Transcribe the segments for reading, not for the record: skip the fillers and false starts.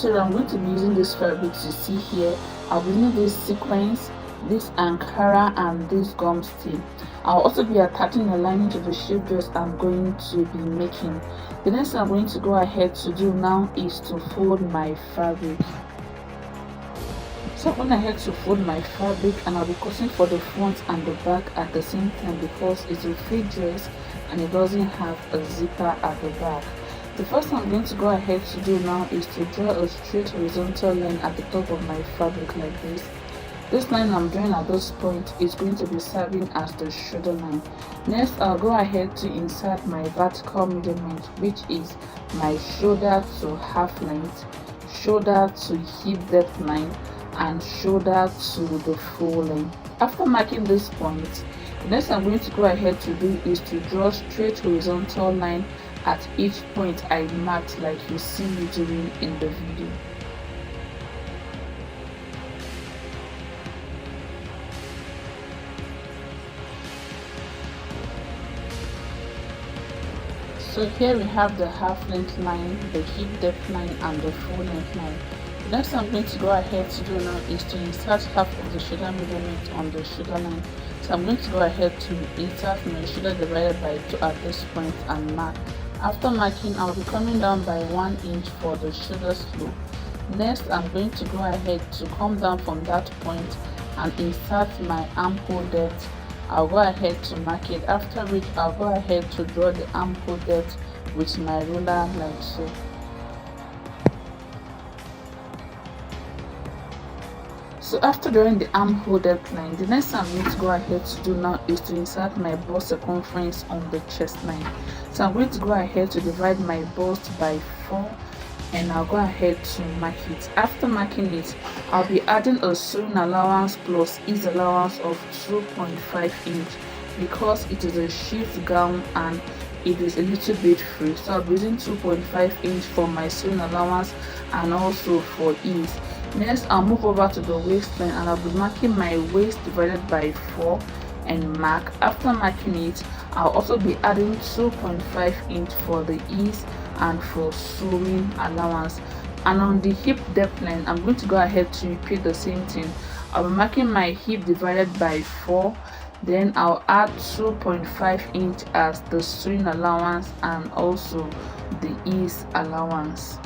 So I'm going to be using this fabric to see here. I'll be using this sequence, this Ankara, and this gum stitch. I'll also be attaching the lining to the shape dress I'm going to be making. The next thing I'm going to go ahead to do now is to fold my fabric. So I'm going ahead to fold my fabric, and I'll be cutting for the front and the back at the same time because it's a free dress and it doesn't have a zipper at the back. The first thing I'm going to go ahead to do now is to draw a straight horizontal line at the top of my fabric like this. This line I'm drawing at this point is going to be serving as the shoulder line. Next, I'll go ahead to insert my vertical measurement, which is my shoulder to half length, shoulder to hip depth line, and shoulder to the full length. After marking this point, the next I'm going to go ahead to do is to draw straight horizontal line at each point I marked, like you see me doing in the video. So here we have the half length line, the hip depth line, and the full length line. The next thing I'm going to go ahead to do now is to insert half of the shoulder measurement on the shoulder line. So I'm going to go ahead to insert my shoulder divided by 2 at this point and mark. After marking, I'll be coming down by 1 inch for the shoulder slope. Next, I'm going to go ahead to come down from that point and insert my armhole depth. I'll go ahead to mark it, after which I'll go ahead to draw the armhole depth with my ruler like so. So after drawing the armhole depth line, the next thing I'm going to go ahead to do now is to insert my bust circumference on the chest line. So I'm going to go ahead to divide my bust by 4, and I'll go ahead to mark it. After marking it, I'll be adding a sewing allowance plus ease allowance of 2.5 inch because it is a shift gown and it is a little bit free. So I'll be using 2.5 inch for my sewing allowance and also for ease. Next, I'll move over to the waistline and I'll be marking my waist divided by 4 and mark. After marking it, I'll also be adding 2.5 inch for the ease and for sewing allowance. And on the hip depth line, I'm going to go ahead to repeat the same thing. I'll be marking my hip divided by 4, then I'll add 2.5 inch as the sewing allowance and also the ease allowance.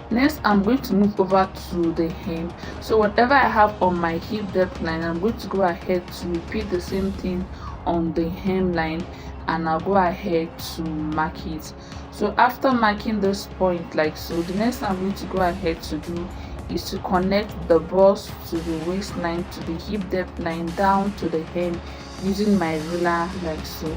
Next, I'm going to move over to the hem. So whatever I have on my hip depth line, I'm going to go ahead to repeat the same thing on the hem line, and I'll go ahead to mark it. So after marking this point like so, the next thing I'm going to go ahead to do is to connect the bust to the waistline to the hip depth line down to the hem using my ruler like so.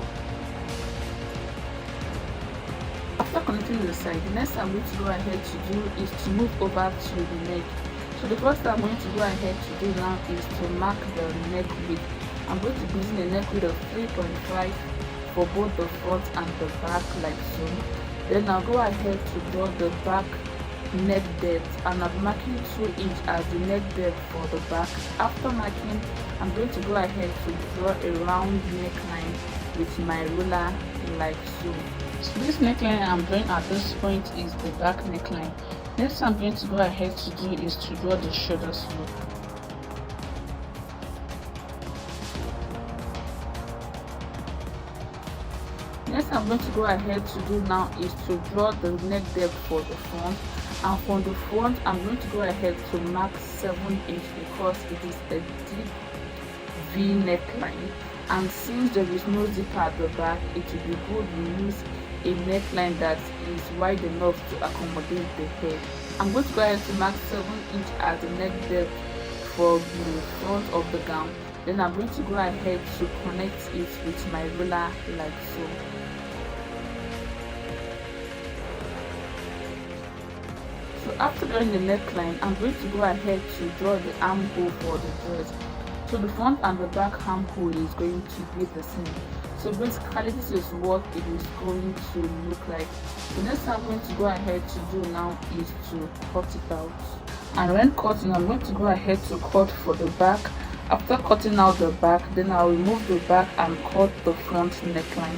After connecting the side, the next I'm going to go ahead to do is to move over to the neck. So the first thing I'm going to go ahead to do now is to mark the neck width. I'm going to be using a neck width of 3.5 for both the front and the back like so. Then I'll go ahead to draw the back neck depth, and I'm marking 2 inch as the neck depth for the back. After marking, I'm going to go ahead to draw a round neckline with my ruler like so. So this neckline I'm drawing at this point is the back neckline. Next I'm going to go ahead to do is to draw the shoulder slope. Next I'm going to go ahead to do now is to draw the neck depth for the front, and from the front I'm going to go ahead to mark 7 inch because it is a deep V neckline, and since there is no zip at the back, it will be good to use a neckline that is wide enough to accommodate the head. I'm going to go ahead to mark 7 inch as the neck depth for the front of the gown. Then I'm going to go ahead to connect it with my ruler like so. So after drawing the neckline, I'm going to go ahead to draw the armhole for the dress. So the front and the back armhole is going to be the same. So basically this is what it is going to look like. The next thing I'm going to go ahead to do now is to cut it out. And when cutting, I'm going to go ahead to cut for the back. After cutting out the back, then I'll remove the back and cut the front neckline.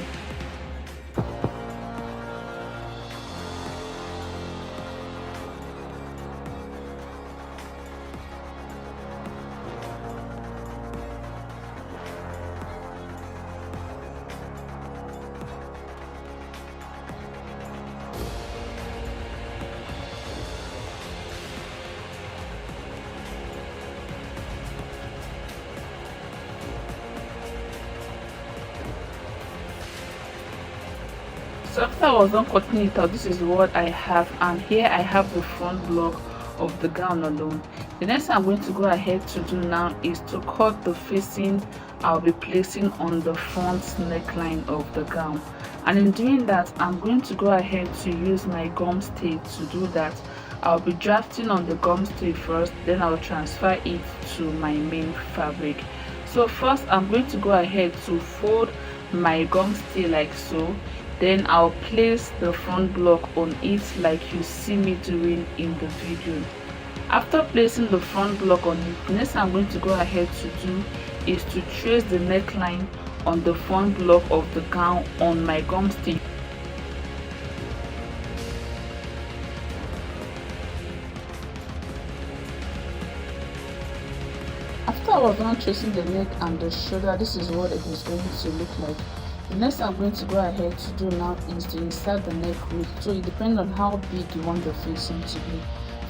So after I was done cutting it out, this is what I have, and here I have the front block of the gown alone. The next thing I'm going to go ahead to do now is to cut the facing I'll be placing on the front neckline of the gown. And in doing that, I'm going to go ahead to use my gum stay to do that. I'll be drafting on the gum stay first, then I'll transfer it to my main fabric. So first I'm going to go ahead to fold my gum stay like so, then I'll place the front block on it like you see me doing in the video. After placing the front block on it, the next I'm going to go ahead to do is to trace the neckline on the front block of the gown on my gum stay. After I was done tracing the neck and the shoulder, this is what it is going to look like. The next I'm going to go ahead to do now is to insert the neck width. So it depends on how big you want the facing to be.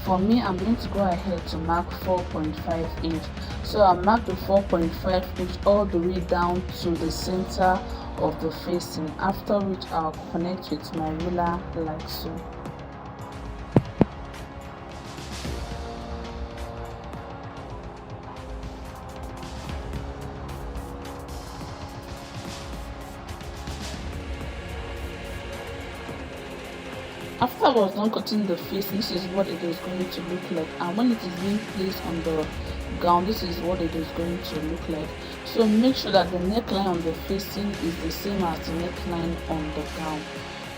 For me, I'm going to go ahead to mark 4.5 inch. So I'll mark the 4.5 inch all the way down to the center of the facing, after which I'll connect with my ruler like so. After I was done cutting the face, this is what it is going to look like, and when it is being placed on the gown, this is what it is going to look like. So make sure that the neckline on the facing is the same as the neckline on the gown.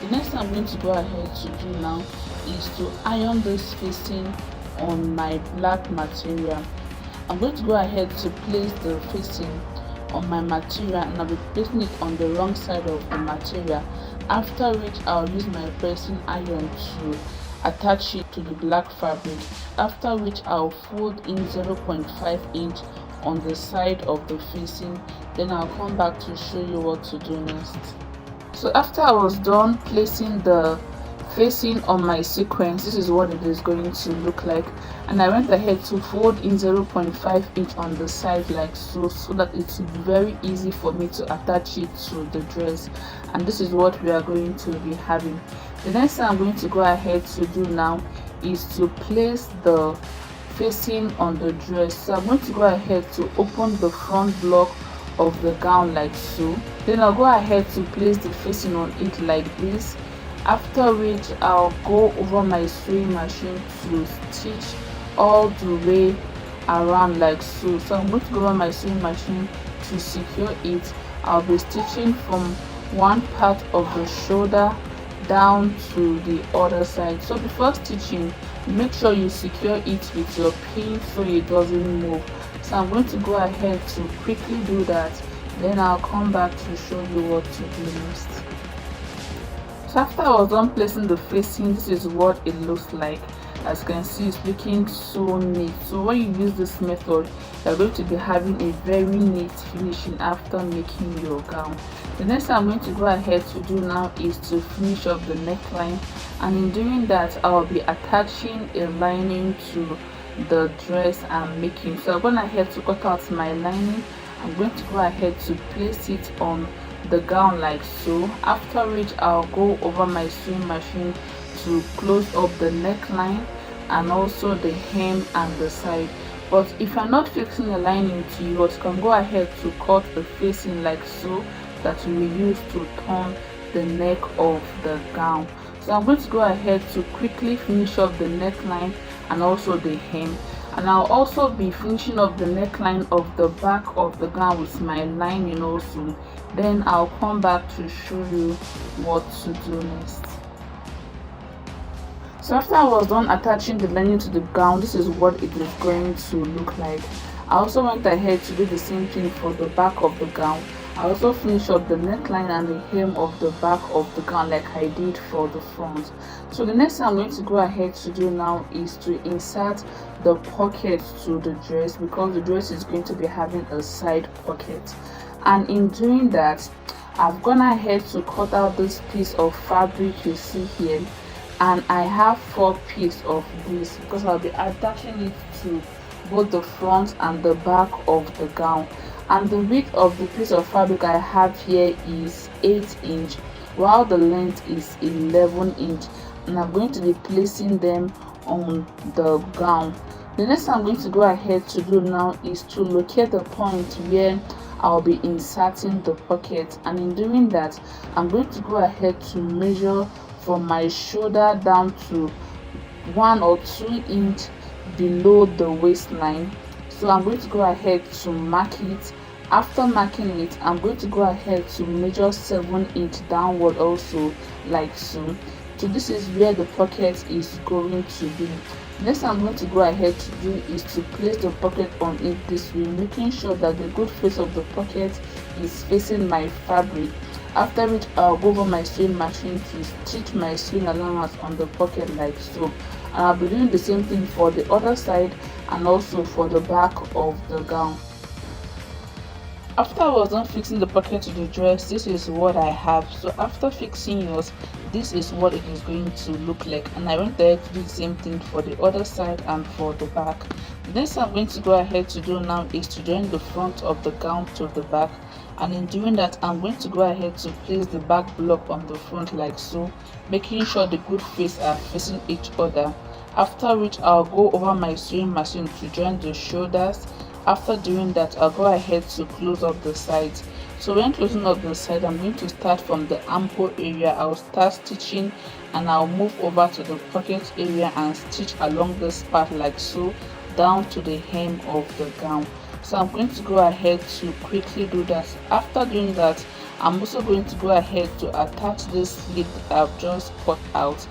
The next thing I'm going to go ahead to do now is to iron this facing on my black material. I'm going to go ahead to place the facing on my material, and I'll be placing it on the wrong side of the material, after which I'll use my pressing iron to attach it to the black fabric, after which I'll fold in 0.5 inch on the side of the facing. Then I'll come back to show you what to do next. So after I was done placing the facing on my sequence, this is what it is going to look like, and I went ahead to fold in 0.5 inch on the side like so that it will be very easy for me to attach it to the dress. And this is what we are going to be having. The next thing I'm going to go ahead to do now is to place the facing on the dress. So I'm going to go ahead to open the front block of the gown like so, then I'll go ahead to place the facing on it like this, after which I'll go over my sewing machine to stitch all the way around like so. So I'm going to go over my sewing machine to secure it. I'll be stitching from one part of the shoulder down to the other side. So before stitching, make sure you secure it with your pin so it doesn't move. So I'm going to go ahead to quickly do that, then I'll come back to show you what to do next. So after I was done placing the facing, this is what it looks like. As you can see, it's looking so neat. So when you use this method, you're going to be having a very neat finishing after making your gown. The next thing I'm going to go ahead to do now is to finish up the neckline, and in doing that I'll be attaching a lining to the dress I'm making. So I'm going ahead to cut out my lining. I'm going to go ahead to place it on the gown like so, after which I'll go over my sewing machine to close up the neckline and also the hem and the side. But if you're not fixing the lining to yours, you can go ahead to cut the facing like so, that you will use to turn the neck of the gown. So I'm going to go ahead to quickly finish up the neckline and also the hem, and I'll also be finishing up the neckline of the back of the gown with my lining also. Then I'll come back to show you what to do next. So after I was done attaching the lining to the gown, this is what it is going to look like. I also went ahead to do the same thing for the back of the gown. I also finished up the neckline and the hem of the back of the gown like I did for the front. So the next thing I'm going to go ahead to do now is to insert the pocket to the dress, because the dress is going to be having a side pocket. And in doing that, I've gone ahead to cut out this piece of fabric you see here, and I have 4 pieces of this because I'll be attaching it to both the front and the back of the gown. And the width of the piece of fabric I have here is 8 inch, while the length is 11 inch, and I'm going to be placing them on the gown. The next thing I'm going to go ahead to do now is to locate the point where I'll be inserting the pocket, and in doing that I'm going to go ahead to measure from my shoulder down to 1 or 2 inch below the waistline. So I'm going to go ahead to mark it. After marking it, I'm going to go ahead to measure 7 inch downward also, like so. So this is where the pocket is going to be. Next I'm going to go ahead to do is to place the pocket on it this way, making sure that the good face of the pocket is facing my fabric. After which I'll go over my sewing machine to stitch my sewing allowance on the pocket, like so. And I'll be doing the same thing for the other side and also for the back of the gown. After I was done fixing the pocket to the dress, this is what I have. So after fixing yours, this is what it is going to look like, and I went ahead to do the same thing for the other side and for the back. The next I'm going to go ahead to do now is to join the front of the gown to the back, and in doing that I'm going to go ahead to place the back block on the front, like so, making sure the good face are facing each other. After which I'll go over my sewing machine to join the shoulders. After doing that, I'll go ahead to close up the sides. So when closing up the side, I'm going to start from the armhole area. I'll start stitching and I'll move over to the pocket area and stitch along this part, like so, down to the hem of the gown. So I'm going to go ahead to quickly do that. After doing that, I'm also going to go ahead to attach this sleeve that I've just cut out.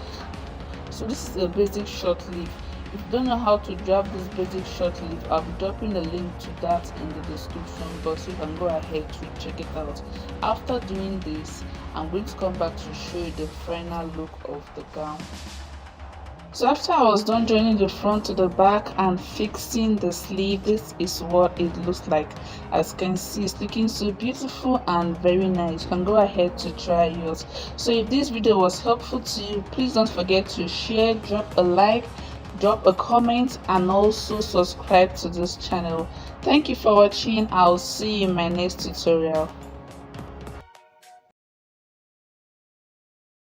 So this is a basic short sleeve. If you don't know how to drop this basic short sleeve, I'll be dropping the link to that in the description box, so you can go ahead to check it out. After doing this, I'm going to come back to show you the final look of the gown. So after I was done joining the front to the back and fixing the sleeve, this is what it looks like. As you can see, it's looking so beautiful and very nice. You can go ahead to try yours. So if this video was helpful to you, please don't forget to share, drop a like, drop a comment, and also subscribe to this channel. Thank you for watching. I'll see you in my next tutorial.